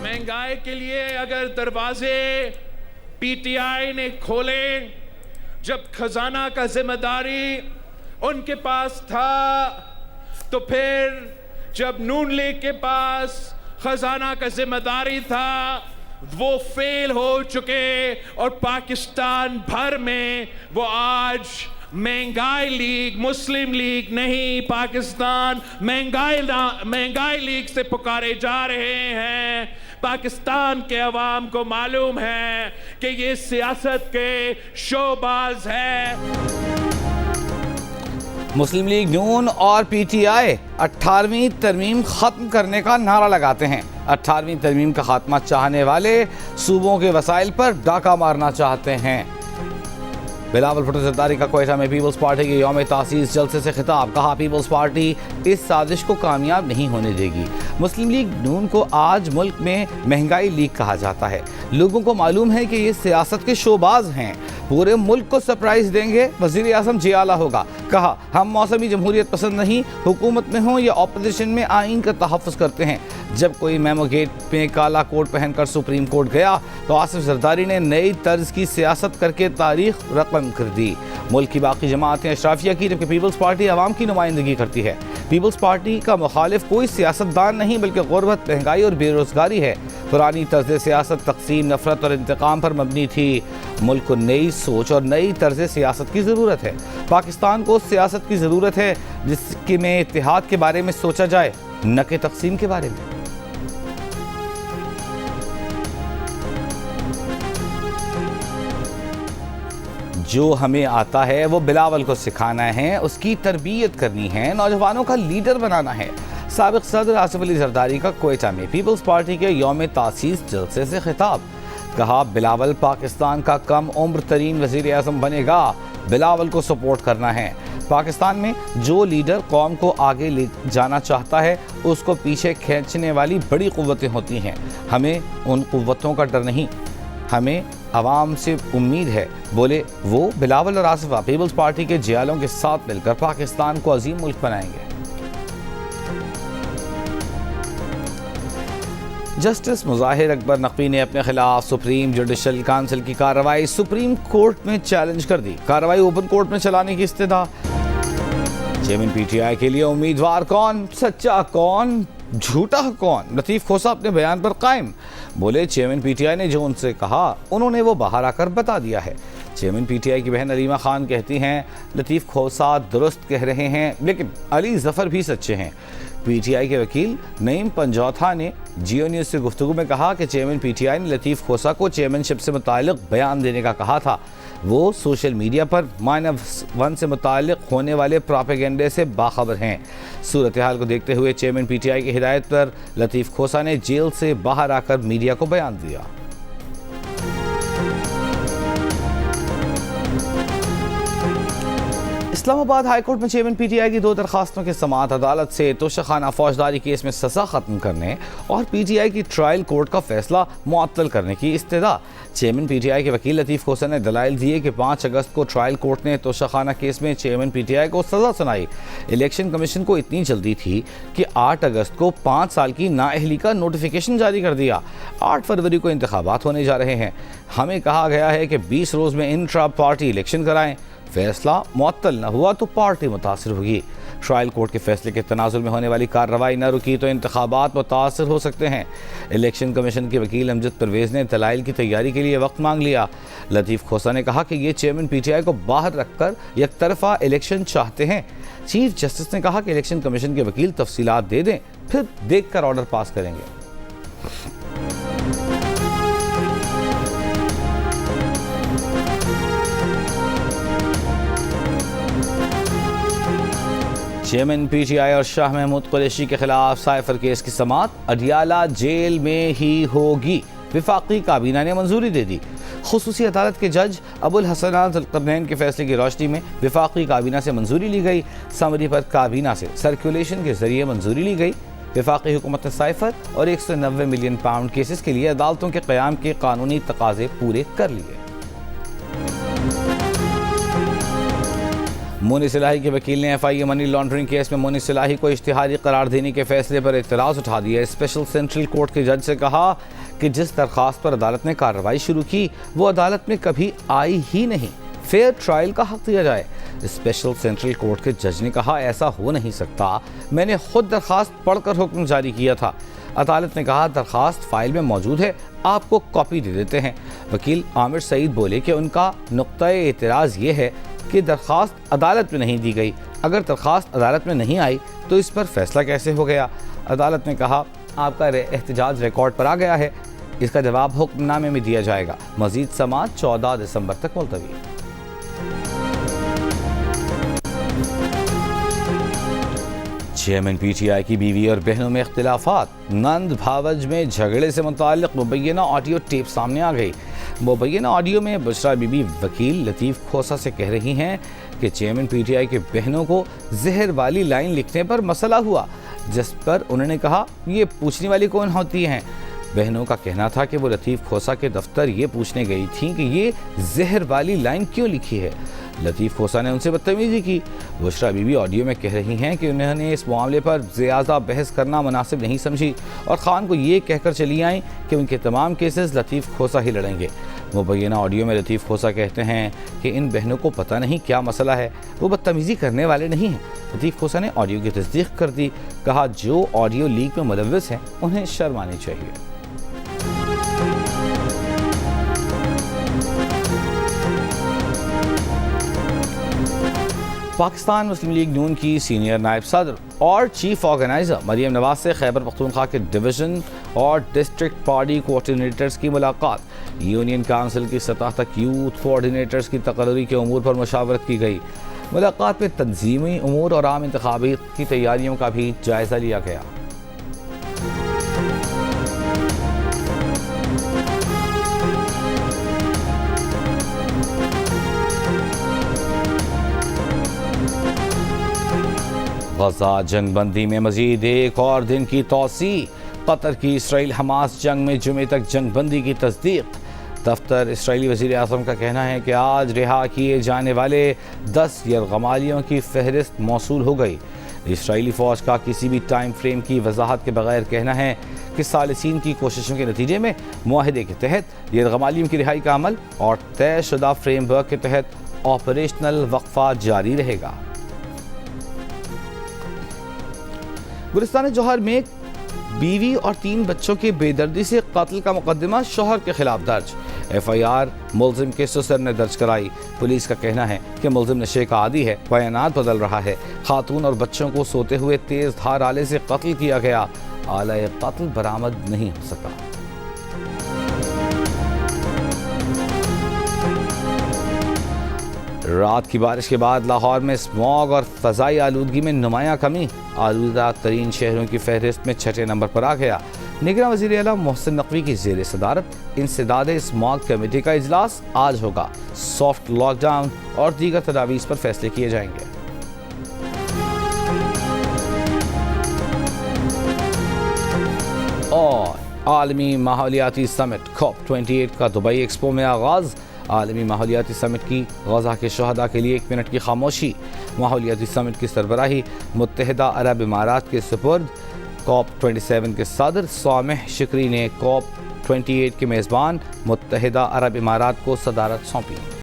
महंगाई के लिए अगर दरवाजे पीटीआई ने खोले, जब खजाना का जिम्मेदारी उनके पास था, तो फिर जब नून लीग के पास खजाना का जिम्मेदारी था वो फेल हो चुके और पाकिस्तान भर में वो आज महंगाई लीग, मुस्लिम लीग नहीं, पाकिस्तान महंगाई लीग से पुकारे जा रहे हैं। पाकिस्तान के अवाम को मालूम है कि ये सियासत के शोबाज है। मुस्लिम लीग नून और पीटीआई 18वीं तरमीम खत्म करने का नारा लगाते हैं। 18वीं तरमीम का खात्मा चाहने वाले सूबों के वसाइल पर डाका मारना चाहते हैं। बिलावल भुट्टो जरदारी का क्वेटा में पीपल्स पार्टी के यौम तासीस जलसे से खिताब। कहा, पीपल्स पार्टी इस साजिश को कामयाब नहीं होने देगी। मुस्लिम लीग नून को आज मुल्क में महंगाई लीग कहा जाता है। लोगों को मालूम है कि ये सियासत के शोबाज हैं, पूरे मुल्क को सरप्राइज देंगे। वज़ीर आज़म जियाला होगा। कहा, हम मौसमी जमहूरियत पसंद नहीं, हुकूमत में हों या ऑपोजिशन में आइन का तहफ़्फ़ुज़ करते हैं। जब कोई मेमो गेट में काला कोट पहनकर सुप्रीम कोर्ट गया तो आसिफ जरदारी ने नई तर्ज की सियासत करके तारीख रकम कर दी। मुल्क की बाकी जमातें अशराफिया की, जबकि पीपल्स पार्टी आवाम की नुमाइंदगी करती है। पीपल्स पार्टी का मुखालिफ कोई सियासतदान नहीं बल्कि गुर्बत, महंगाई और बेरोज़गारी है। पुरानी तर्ज सियासत तकसीम, नफरत और इंतकाम पर मबनी थी। मुल्क को नई सोच और नई तर्ज सियासत की ज़रूरत है। पाकिस्तान को सियासत की ज़रूरत है जिसके में इत्तेहाद के बारे में सोचा जाए, न कि तकसीम के बारे में। जो हमें आता है वो बिलावल को सिखाना है, उसकी तरबियत करनी है, नौजवानों का लीडर बनाना है। साबिक सदर आसिफ अली जरदारी का क्वेटा में पीपल्स पार्टी के यौम तासीस जलसे से खिताब। कहा, बिलावल पाकिस्तान का कम उम्र तरीन वज़ीर आज़म बनेगा। बिलावल को सपोर्ट करना है। पाकिस्तान में जो लीडर कौम को आगे ले जाना चाहता है उसको पीछे खींचने वाली बड़ी क़ुव्वतें होती हैं। हमें उन क़ुव्वतों का डर नहीं, हमें आवाम से उम्मीद है। बोले वो बिलावल और आसिफा पीपल्स पार्टी के जियालों के साथ मिलकर पाकिस्तान को अजीम मुल्क बनाएंगे। जस्टिस मुज़ाहिर अकबर नकवी ने अपने खिलाफ सुप्रीम जुडिशल काउंसिल की कार्रवाई सुप्रीम कोर्ट में चैलेंज कर दी। कार्रवाई ओपन कोर्ट में चलाने की इस्तिदा। चेयरमैन पीटीआई के लिए उम्मीदवार कौन, सच्चा कौन, झूठा कौन? लतीफ़ खोसा अपने बयान पर कायम। बोले, चेयरमैन पीटीआई ने जो उनसे कहा उन्होंने वो बाहर आकर बता दिया है। चेयरमैन पीटीआई की बहन अलीमा खान कहती हैं, लतीफ़ खोसा दुरुस्त कह रहे हैं लेकिन अली ज़फ़र भी सच्चे हैं। पीटीआई के वकील नईम पंजौथा ने जियो न्यूज़ से गुफ्तगू में कहा कि चेयरमैन पीटीआई ने लतीफ़ खोसा को चेयरमैनशिप से मुताल्लिक़ बयान देने का कहा था। वो सोशल मीडिया पर -1 से मुताल्लिक़ होने वाले प्रोपेगेंडे से बाखबर हैं। सूरत हाल को देखते हुए चेयरमैन पीटीआई की हिदायत पर लतीफ़ खोसा ने जेल से बाहर आकर मीडिया को बयान दिया। इस्लामाबाद हाईकोर्ट में चेयरमैन पीटीआई की 2 दरखास्तों के समाअत। अदालत से तोशाखाना फौजदारी केस में सज़ा ख़त्म करने और पीटीआई की ट्रायल कोर्ट का फैसला मुअत्तल करने की इस्तदा। चेयरमैन पीटीआई के वकील लतीफ़ खोसा ने दलाइल दिए कि 5 अगस्त को ट्रायल कोर्ट ने तोशाखाना केस में चेयरमैन पीटीआई को सज़ा सुनाई। इलेक्शन कमीशन को इतनी जल्दी थी कि 8 अगस्त को 5 साल की नाअहली का नोटिफिकेशन जारी कर दिया। 8 फरवरी को इंतखाबात होने जा रहे हैं। हमें कहा गया है कि 20 रोज़ में इंट्रा पार्टी इलेक्शन कराएं। फैसला मुअत्तल न हुआ तो पार्टी मुतासिर होगी। ट्रायल कोर्ट के फैसले के तनाजुल में होने वाली कार्रवाई न रुकी तो इंतखाबात मुतासिर हो सकते हैं। इलेक्शन कमीशन के वकील अमजद परवेज़ ने दलाइल की तैयारी के लिए वक्त मांग लिया। लतीफ़ खोसा ने कहा कि ये चेयरमैन पीटीआई को बाहर रखकर एक तरफा इलेक्शन चाहते हैं। चीफ जस्टिस ने कहा कि इलेक्शन कमीशन के वकील तफसीलात दे दें, फिर देख कर ऑर्डर पास करेंगे। चेयरमैन पीटीआई और शाह महमूद कुरैशी के खिलाफ साइफर केस की समाअत अडियाला जेल में ही होगी। वफाकी काबीना ने मंजूरी दे दी। खुसूसी अदालत के जज अबुल हसन ज़ुल्क़रनैन के फैसले की रोशनी में वफाकी काबीना से मंजूरी ली गई। समरी पर काबीना से सर्कुलेशन के जरिए मंजूरी ली गई। वफाकी हुकूमत ने साइफर और 190 मिलियन पाउंड केसेस के लिए अदालतों के क़याम के कानूनी तकाजे पूरे कर लिए। मोनी सिलाही के वकील ने एफआईए मनी लॉन्ड्रिंग केस में मोनी सिलाही को इश्तिहारी करार देने के फैसले पर एतराज़ उठा दिया। स्पेशल सेंट्रल कोर्ट के जज से कहा कि जिस दरख्वास्त पर अदालत ने कार्रवाई शुरू की वो अदालत में कभी आई ही नहीं। फेयर ट्रायल का हक दिया जाए। स्पेशल सेंट्रल कोर्ट के जज ने कहा, ऐसा हो नहीं सकता, मैंने खुद दरख्वास्त पढ़कर हुक्म जारी किया था। अदालत ने कहा, दरख्वास्त फाइल में मौजूद है, आपको कॉपी दे देते हैं। वकील आमिर सईद बोले कि उनका नुक्ता-ए एतराज़ ये है कि दरख्वास्त अदालत में नहीं दी गई। अगर दरख्वास्त अदालत में नहीं आई तो इस पर फैसला कैसे हो गया। अदालत ने कहा, आपका एहतजाज रिकॉर्ड पर आ गया है, इसका जवाब हुक्मनामे में दिया जाएगा। मजीद समाअत 14 दिसंबर तक मुलतवी। चेयरमैन पीटीआई की बीवी और बहनों में इख्तिलाफात। नंद भावज में झगड़े से मुताल्लिक मुबैना ऑडियो टेप सामने आ गई। मुबैना ऑडियो में बुशरा बीबी वकील लतीफ़ खोसा से कह रही हैं कि चेयरमैन पीटीआई के बहनों को जहर वाली लाइन लिखने पर मसला हुआ, जिस पर उन्होंने कहा, ये पूछने वाली कौन होती हैं। बहनों का कहना था कि वो लतीफ़ खोसा के दफ्तर ये पूछने गई थी कि ये जहर वाली लाइन क्यों लिखी है। लतीफ़ खोसा ने उनसे बदतमीज़ी की। बुशरा बीबी ऑडियो में कह रही हैं कि उन्होंने इस मामले पर ज़्यादा बहस करना मुनासिब नहीं समझी और ख़ान को ये कहकर चली आईं कि उनके तमाम केसेस लतीफ़ खोसा ही लड़ेंगे। मुबैना ऑडियो में लतीफ़ खोसा कहते हैं कि इन बहनों को पता नहीं क्या मसला है, वो बदतमीज़ी करने वाले नहीं हैं। लतीफ़ खोसा ने ऑडियो की तस्दीक कर दी। कहा, जो ऑडियो लीक में मुलव्वस हैं उन्हें शर्म आनी चाहिए। पाकिस्तान मुस्लिम लीग नून की सीनियर नायब सदर और चीफ ऑर्गेनाइज़र मरियम नवाज से खैबर पख्तूनख्वा के डिवीज़न और डिस्ट्रिक्ट पार्टी कोऑर्डिनेटर्स की मुलाकात। यूनियन काउंसिल की सतह तक यूथ कोऑर्डिनेटर्स की तकर्री के उमूर पर मुशावरत की गई। मुलाकात में तंजीमी उमूर और आम इंतखाबी की तैयारियों का भी जायज़ा लिया गया। गजा जंगबंदी में मजीद एक और दिन की तोसी। कतर की इसराइल हमास जंग में जुमे तक जंगबंदी की तस्दीक। दफ्तर इसराइली वज़ीर आज़म का कहना है कि आज रिहा किए जाने वाले 10 यरगमालियों की फहरिस्त मौसूल हो गई। इसराइली फ़ौज का किसी भी टाइम फ्रेम की वजाहत के बगैर कहना है कि सालिसीन की कोशिशों के नतीजे में मुआहदे के तहत यरगमालियों की रिहाई का अमल और तयशुदा फ्रेमवर्क के तहत ऑपरेशनल वक्फा जारी रहेगा। गुलिस्तान जौहर में बीवी और 3 बच्चों के बेदर्दी से कत्ल का मुकदमा शौहर के खिलाफ दर्ज। एफआईआर मुलजिम के ससुर ने दर्ज कराई। पुलिस का कहना है कि मुलजिम नशे का आदी है, बयानात बदल रहा है। खातून और बच्चों को सोते हुए तेज धार आले से कत्ल किया गया। आला कत्ल बरामद नहीं हो सका। रात की बारिश के बाद लाहौर में स्मॉग और फ़ज़ाई आलूदगी में नुमायां कमी। आलूदा तरीन शहरों की फहरिस्त में 6ठे नंबर पर आ गया। निगरान वज़ीर आला मोहसिन नकवी की ज़ेर सदारत इंसदाद स्मॉग कमेटी का इजलास आज होगा। सॉफ्ट लॉकडाउन और दीगर तदावीज़ पर फैसले किए जाएंगे। और आलमी माहौलियाती समिट COP28 का दुबई एक्सपो में आगाज़। आलमी माहौलियाती समिट की गज़ा के शहदा के लिए 1 मिनट की खामोशी। माहौलियाती समिट की सरबराही मुत्तहिदा अरब इमारात के सुपुर्द। COP27 के सदर सामिह शिकरी ने COP28 के मेज़बान मुत्तहिदा अरब इमारात को सदारत सौंपी।